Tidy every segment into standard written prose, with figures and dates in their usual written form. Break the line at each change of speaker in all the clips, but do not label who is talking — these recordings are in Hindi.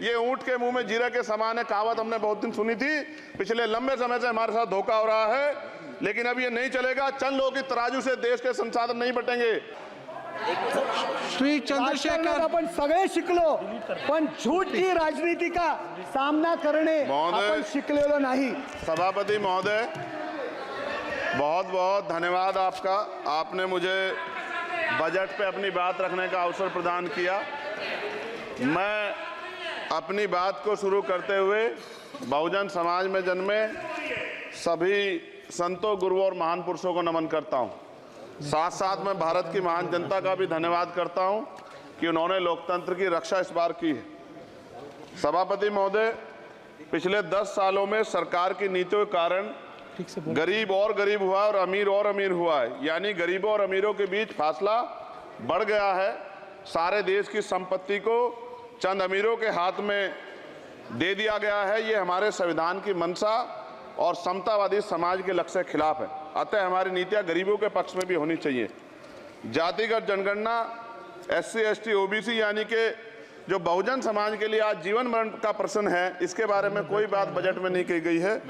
ये ऊंट के मुंह में जीरे के समान है, कहावत हमने बहुत दिन सुनी थी। पिछले लंबे समय से हमारे साथ धोखा हो रहा है, लेकिन अब ये नहीं चलेगा। चंद लोगों की तराजू से देश के संसाधन नहीं बटेंगे।
श्री चंद्रशेखर,
आपण सगळे शिकलो, पण झूठ की राजनीति का सामना करणे आपण शिकलेलो नहीं।
सभापति महोदय, बहुत बहुत धन्यवाद आपका। आपने मुझे बजट पे अपनी बात रखने का अवसर प्रदान किया। मैं अपनी बात को शुरू करते हुए बहुजन समाज में जन्मे सभी संतों, गुरुओं और महान पुरुषों को नमन करता हूं। साथ साथ मैं भारत की महान जनता का भी धन्यवाद करता हूं कि उन्होंने लोकतंत्र की रक्षा इस बार की है। सभापति महोदय, पिछले 10 सालों में सरकार की नीतियों के कारण गरीब और गरीब हुआ और अमीर हुआ है, यानी गरीबों और अमीरों के बीच फासला बढ़ गया है। सारे देश की संपत्ति को चंद अमीरों के हाथ में दे दिया गया है। ये हमारे संविधान की मंशा और समतावादी समाज के लक्ष्य के खिलाफ है। अतः हमारी नीतियां गरीबों के पक्ष में भी होनी चाहिए। जातिगत जनगणना, SC ST OBC यानी कि जो बहुजन समाज के लिए आज जीवन मरण का प्रश्न है, इसके बारे में कोई बात बजट में नहीं की गई है।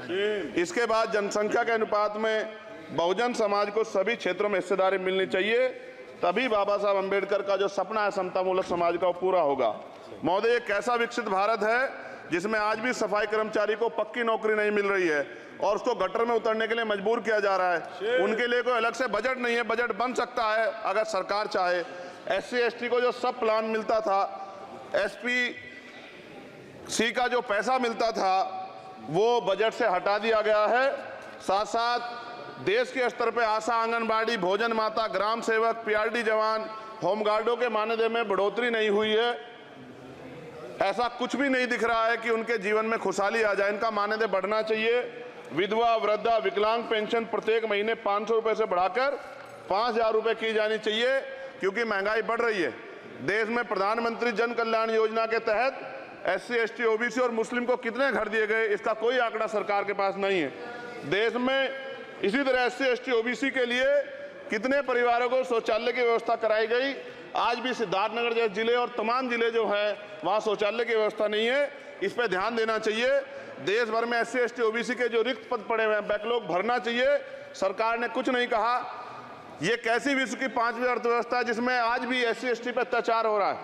इसके बाद जनसंख्या के अनुपात में बहुजन समाज को सभी क्षेत्रों में हिस्सेदारी मिलनी चाहिए, तभी बाबा साहब अम्बेडकर का जो सपना है समतामूलक समाज का, वो पूरा होगा। महोदय, एक ऐसा विकसित भारत है जिसमें आज भी सफाई कर्मचारी को पक्की नौकरी नहीं मिल रही है और उसको गटर में उतरने के लिए मजबूर किया जा रहा है। उनके लिए कोई अलग से बजट नहीं है। बजट बन सकता है अगर सरकार चाहे। SC ST को जो सब प्लान मिलता था, SPC का जो पैसा मिलता था, वो बजट से हटा दिया गया है। साथ साथ देश के स्तर पर आशा, आंगनबाड़ी, भोजन माता, ग्राम सेवक, PRD जवान, होमगार्डों के मानदेय में बढ़ोतरी नहीं हुई है। ऐसा कुछ भी नहीं दिख रहा है कि उनके जीवन में खुशहाली आ जाए। इनका मानदेय बढ़ना चाहिए। विधवा, वृद्धा, विकलांग पेंशन प्रत्येक महीने 500 रुपए से बढ़ाकर 5000 रुपए की जानी चाहिए, क्योंकि महंगाई बढ़ रही है। देश में प्रधानमंत्री जन कल्याण योजना के तहत SC ST OBC और मुस्लिम को कितने घर दिए गए, इसका कोई आंकड़ा सरकार के पास नहीं है। देश में इसी तरह SC ST OBC के लिए कितने परिवारों को शौचालय की व्यवस्था कराई गई। आज भी सिद्धार्थनगर जैसे जिले और तमाम जिले जो है वहाँ शौचालय की व्यवस्था नहीं है। इस पर ध्यान देना चाहिए। देश भर में SC ST OBC के जो रिक्त पद पड़े हुए हैं, बैकलॉग भरना चाहिए। सरकार ने कुछ नहीं कहा। ये कैसी विश्व की 5वीं अर्थव्यवस्था है जिसमें आज भी SC ST पे अत्याचार हो रहा है,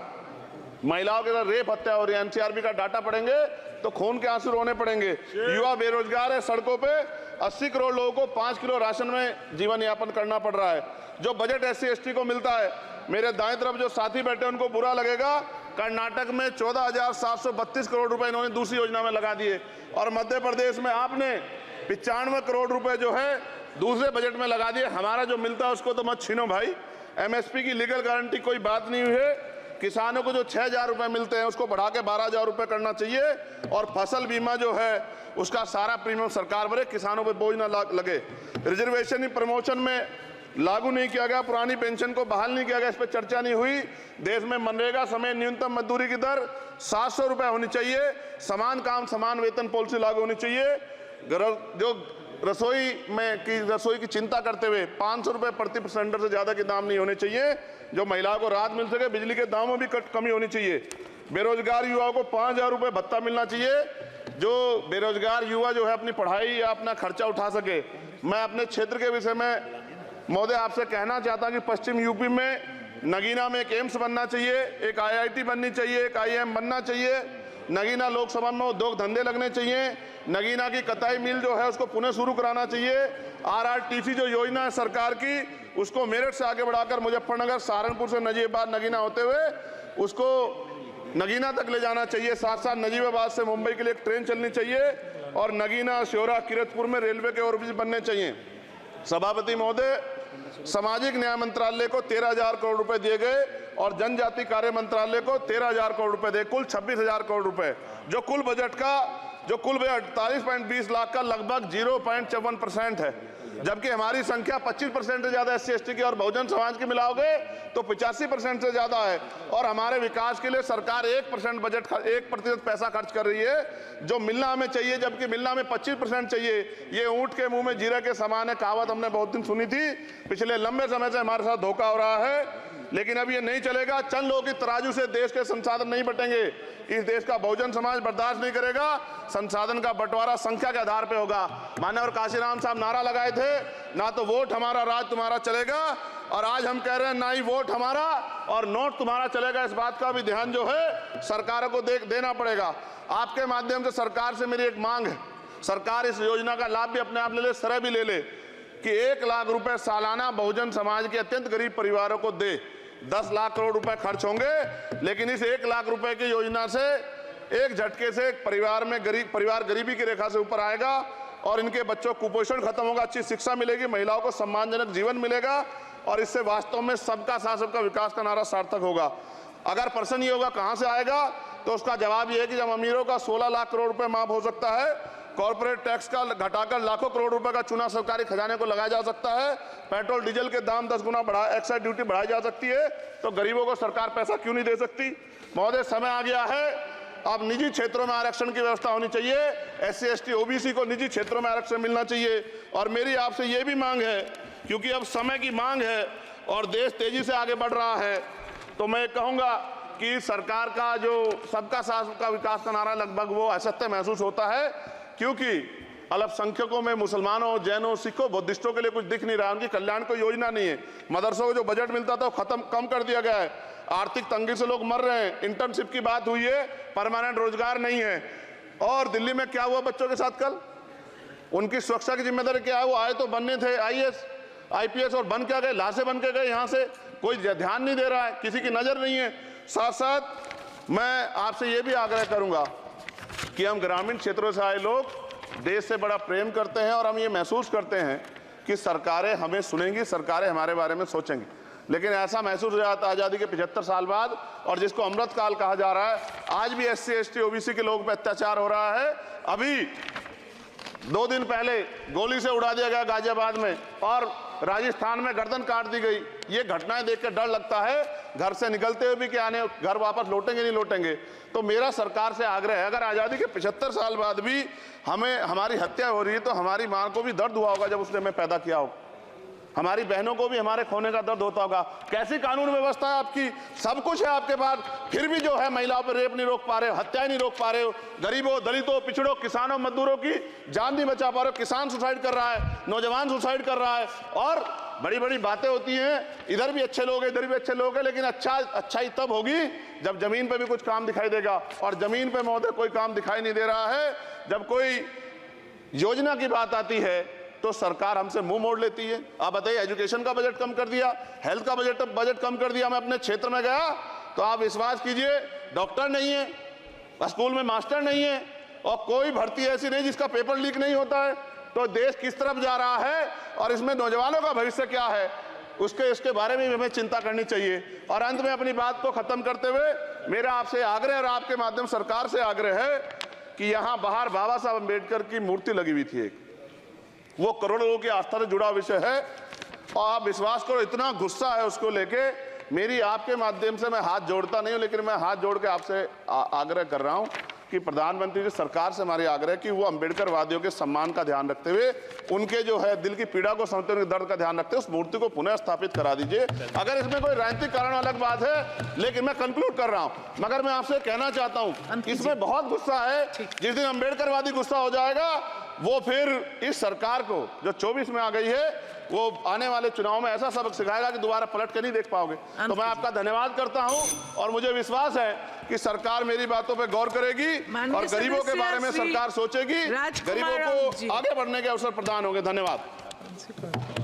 महिलाओं के साथ रेप हत्या हो रही है। NCRB का डाटा पढ़ेंगे तो खून के आंसू रोने पड़ेंगे। युवा बेरोजगार है, सड़कों पे 80 करोड़ लोगों को 5 किलो राशन में जीवन यापन करना पड़ रहा है। जो बजट SC ST को मिलता है, मेरे दाएं तरफ जो साथी बैठे उनको बुरा लगेगा, कर्नाटक में 14,732 करोड़ रुपए इन्होंने दूसरी योजना में लगा दिए और मध्य प्रदेश में आपने 95 करोड़ रुपए जो है दूसरे बजट में लगा दिए। हमारा जो मिलता है उसको तो मत छीनो भाई। MSP की लीगल गारंटी कोई बात नहीं हुई है। किसानों को जो 6,000 रुपए मिलते हैं उसको बढ़ा के 12,000 रुपए करना चाहिए और फसल बीमा जो है उसका सारा प्रीमियम सरकार भरे, किसानों पर बोझ ना लगे। रिजर्वेशन प्रमोशन में लागू नहीं किया गया, पुरानी पेंशन को बहाल नहीं किया गया, इस पर चर्चा नहीं हुई। देश में मनरेगा समय न्यूनतम मजदूरी की दर 700 रुपए होनी चाहिए। समान काम समान वेतन पॉलिसी लागू होनी चाहिए। जो रसोई की चिंता करते हुए 500 रुपए प्रति सिलेंडर से ज्यादा के दाम नहीं होने चाहिए, जो महिलाओं को राहत मिल सके। बिजली के दामों में भी कमी होनी चाहिए। बेरोजगार युवाओं को 5,000 रुपए भत्ता मिलना चाहिए, जो बेरोजगार युवा जो है अपनी पढ़ाई या अपना खर्चा उठा सके। मैं अपने क्षेत्र के विषय में महोदय आपसे कहना चाहता हूं कि पश्चिम यूपी में नगीना में एक एम्स बनना चाहिए, एक IIT बननी चाहिए, एक IIM बनना चाहिए। नगीना लोकसभा में उद्योग धंधे लगने चाहिए। नगीना की कताई मिल जो है उसको पुनः शुरू कराना चाहिए। RRTC जो योजना है सरकार की, उसको मेरठ से आगे बढ़ाकर मुजफ्फरनगर, सहारनपुर से नजीबाबाद, नगीना होते हुए उसको नगीना तक ले जाना चाहिए। साथ साथ नजीबाबाद से मुंबई के लिए एक ट्रेन चलनी चाहिए और नगीना, श्योरा, किरतपुर में रेलवे के ओवरब्रिज बनने चाहिए। सभापति महोदय, सामाजिक न्याय मंत्रालय को 13,000 करोड़ रुपए दिए गए और जनजाति कार्य मंत्रालय को 13,000 करोड़ रुपए दिए, कुल 26,000 करोड़ रुपए, जो कुल बजट 48.20 लाख का लगभग 0.54% है। जबकि हमारी संख्या 25% से ज्यादा SC ST की और बहुजन समाज की मिलाओगे तो 85% से ज्यादा है। और हमारे विकास के लिए सरकार 1% पैसा खर्च कर रही है, जो मिलना हमें चाहिए, जबकि मिलना हमें 25% चाहिए। ये ऊंट के मुंह में जीरे के समान है, कहावत हमने बहुत दिन सुनी थी। पिछले लंबे समय से हमारे साथ धोखा हो रहा है। लेकिन अब ये नहीं चलेगा। चंद लोगों की तराजू से देश के संसाधन नहीं बटेंगे। इस देश का बहुजन समाज बर्दाश्त नहीं करेगा। संसाधन का बंटवारा संख्या के आधार पे होगा। माननीय काशीराम साहब नारा लगाए थे, ना तो वोट हमारा राज तुम्हारा चलेगा, और आज हम कह रहे हैं ना ही वोट हमारा और नोट तुम्हारा चलेगा। इस बात का भी ध्यान जो है सरकारों को देना पड़ेगा। आपके माध्यम से सरकार से मेरी एक मांग है, सरकार इस योजना का लाभ भी अपने आप ले ले, श्रेय भी ले ले कि 1 लाख रुपए सालाना बहुजन समाज के अत्यंत गरीब परिवारों को दे। 10 लाख करोड़ रुपए खर्च होंगे, लेकिन इस 1 लाख रुपए की योजना से एक झटके से एक परिवार गरीबी की रेखा से ऊपर आएगा और इनके बच्चों को कुपोषण खत्म होगा, अच्छी शिक्षा मिलेगी, महिलाओं को सम्मानजनक जीवन मिलेगा और इससे वास्तव में सबका साथ सबका विकास का नारा सार्थक होगा। अगर प्रश्न ये होगा कहां से आएगा, तो उसका जवाब ये है कि जब अमीरों का 16 लाख करोड़ रुपए माफ हो सकता है, कॉर्पोरेट टैक्स का घटाकर लाखों करोड़ रुपए का चूना सरकारी खजाने को लगाया जा सकता है, पेट्रोल डीजल के दाम 10 गुना एक्साइज ड्यूटी बढ़ाई जा सकती है, तो गरीबों को सरकार पैसा क्यों नहीं दे सकती। महोदय, समय आ गया है, अब निजी क्षेत्रों में आरक्षण की व्यवस्था होनी चाहिए। SC ST OBC को निजी क्षेत्रों में आरक्षण मिलना चाहिए। और मेरी आपसे ये भी मांग है, क्योंकि अब समय की मांग है और देश तेजी से आगे बढ़ रहा है, तो मैं कहूंगा कि सरकार का जो सबका साथ सबका विकास का नारा लगभग वो असत्य महसूस होता है, क्योंकि अल्पसंख्यकों में मुसलमानों, जैनों, सिखों, बुद्धिस्टों के लिए कुछ दिख नहीं रहा, उनकी कल्याण कोई योजना नहीं है। मदरसों को जो बजट मिलता था वो कम कर दिया गया है। आर्थिक तंगी से लोग मर रहे हैं। इंटर्नशिप की बात हुई है, परमानेंट रोजगार नहीं है। और दिल्ली में क्या हुआ बच्चों के साथ कल, उनकी सुरक्षा की जिम्मेदारी क्या है? वो आए तो बनने थे IAS IPS और बन क्या गए, लाशें बन के गए। यहाँ से कोई ध्यान नहीं दे रहा है, किसी की नजर नहीं है। साथ साथ मैं आपसे ये भी आग्रह करूंगा कि हम ग्रामीण क्षेत्रों से आए लोग देश से बड़ा प्रेम करते हैं और हम ये महसूस करते हैं कि सरकारें हमें सुनेंगी, सरकारें हमारे बारे में सोचेंगी। लेकिन ऐसा महसूस हो जाता है आज़ादी के 75 साल बाद, और जिसको अमृत काल कहा जा रहा है, आज भी SC ST OBC के लोगों पर अत्याचार हो रहा है। अभी 2 दिन पहले गोली से उड़ा दिया गया गाजियाबाद में, और राजस्थान में गर्दन काट दी गई। ये घटनाएं देख कर डर लगता है, घर से निकलते हुए भी कि आने घर वापस लौटेंगे नहीं लौटेंगे। तो मेरा सरकार से आग्रह है, अगर आज़ादी के 75 साल बाद भी हमारी हत्या हो रही है, तो हमारी मां को भी दर्द हुआ होगा जब उसने हमें पैदा किया हो। हमारी बहनों को भी हमारे खोने का दर्द होता होगा। कैसी कानून व्यवस्था है आपकी? सब कुछ है आपके पास, फिर भी जो है महिलाओं पर रेप नहीं रोक पा रहे हो, हत्याएं नहीं रोक पा रहे हो, गरीबों, दलितों, पिछड़ों, किसानों, मजदूरों की जान नहीं बचा पा रहे हो। किसान सुसाइड कर रहा है, नौजवान सुसाइड कर रहा है, और बड़ी बड़ी बातें होती हैं, इधर भी अच्छे लोग हैं, इधर भी अच्छे लोग हैं, लेकिन अच्छाई तब होगी जब जमीन पे भी कुछ काम दिखाई देगा। और जमीन पे महोदय कोई काम दिखाई नहीं दे रहा है। जब कोई योजना की बात आती है तो सरकार हमसे मुंह मोड़ लेती है। आप बताइए, एजुकेशन का बजट कम कर दिया, हेल्थ का बजट कम कर दिया। मैं अपने क्षेत्र में गया तो आप विश्वास कीजिए, डॉक्टर नहीं है, स्कूल में मास्टर नहीं है, और कोई भर्ती ऐसी नहीं जिसका पेपर लीक नहीं होता है। तो देश किस तरफ जा रहा है और इसमें नौजवानों का भविष्य क्या है, उसके बारे में हमें चिंता करनी चाहिए। और अंत में अपनी बात को खत्म करते हुए मेरा आपसे आग्रह और आपके माध्यम सरकार से आग्रह है कि यहाँ बाहर बाबा साहब अम्बेडकर की मूर्ति लगी हुई थी एक, वो करोड़ों लोगों की आस्था से जुड़ा विषय है, और आप विश्वास करो इतना गुस्सा है उसको लेके। मेरी आपके माध्यम से मैं हाथ जोड़ता नहीं हूं, लेकिन मैं हाथ जोड़ के आपसे आग्रह कर रहा हूं कि प्रधानमंत्री जी, सरकार से हमारी आग्रह कि वो अम्बेडकर वादियों के सम्मान का ध्यान रखते हुए, उनके जो है दिल की पीड़ा को समझते हुए, उनके दर्द का ध्यान रखते हुए उस मूर्ति को पुनः स्थापित करा दीजिए। अगर इसमें कोई राजनीतिक कारण अलग बात है, लेकिन मैं कंक्लूड कर रहा हूं। मगर मैं आपसे कहना चाहता हूं, इसमें बहुत गुस्सा है। जिस दिन अम्बेडकरवादी गुस्सा हो जाएगा, वो फिर इस सरकार को जो 24 में आ गई है, वो आने वाले चुनाव में ऐसा सबक सिखाएगा कि दोबारा पलट के नहीं देख पाओगे। तो मैं आपका धन्यवाद करता हूं, और मुझे विश्वास है कि सरकार मेरी बातों पे गौर करेगी और गरीबों के बारे में सरकार सोचेगी, गरीबों को आगे बढ़ने के अवसर प्रदान होंगे। धन्यवाद।